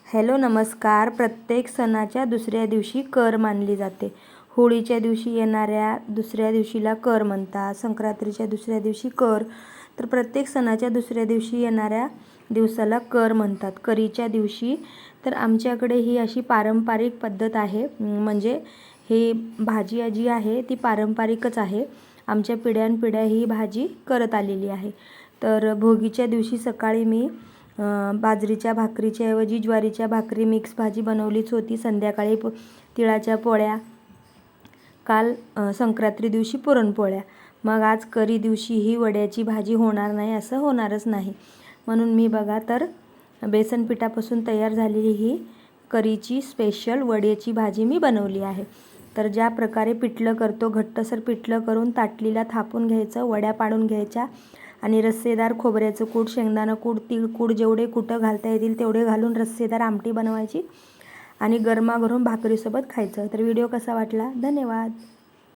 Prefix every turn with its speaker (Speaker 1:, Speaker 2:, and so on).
Speaker 1: Hello नमस्कार. प्रत्येक सणाच्या दुसऱ्या दिवशी कर मानली जाते. होळीच्या दिवशी येणाऱ्या दुसऱ्या दिवशीला कर म्हणतात. संक्रांतीच्या दुसऱ्या दिवशी कर. तर प्रत्येक सणाच्या दुसऱ्या दिवशी येणाऱ्या दिवसाला कर म्हणतात. करीच्या दिवशी तर आमच्याकडे ही अशी पारंपरिक पद्धत आहे. म्हणजे ही भाजी जी आहे ती पारंपरिकच आहे. आमच्या पिढ्यानपिढ्या ही भाजी करत आलेली आहे. तर भोगीच्या दिवशी सकाळी मी बाजरीच्या भाकरीच्या ऐवजी ज्वारीच्या भाकरी मिक्स भाजी बनवलीच होती. संध्याकाळी तिळाच्या पोळ्या, काल संक्रांती दिवशी पुरणपोळ्या. मग आज करी दिवशी ही वड्याची भाजी होणार नाही असं होणारच नाही. म्हणून मी बघा तर बेसन पिठापासून तयार झालेली ही करीची स्पेशल वड्याची भाजी मी बनवली आहे. तर ज्या प्रकारे पिठलं करतो, घट्टसर पिठलं करून ताटलीला थापून घ्यायचं, वड्या पाडून घ्यायच्या आणि रस्सेदार खोबऱ्याचं कूट, शेंगदाणं कूट, तीळ कूट जेवढे कुठं घालता येतील तेवढे घालून रस्सेदार आमटी बनवायची आणि गरमागरम भाकरीसोबत खायचं. तर व्हिडिओ कसा वाटला? धन्यवाद.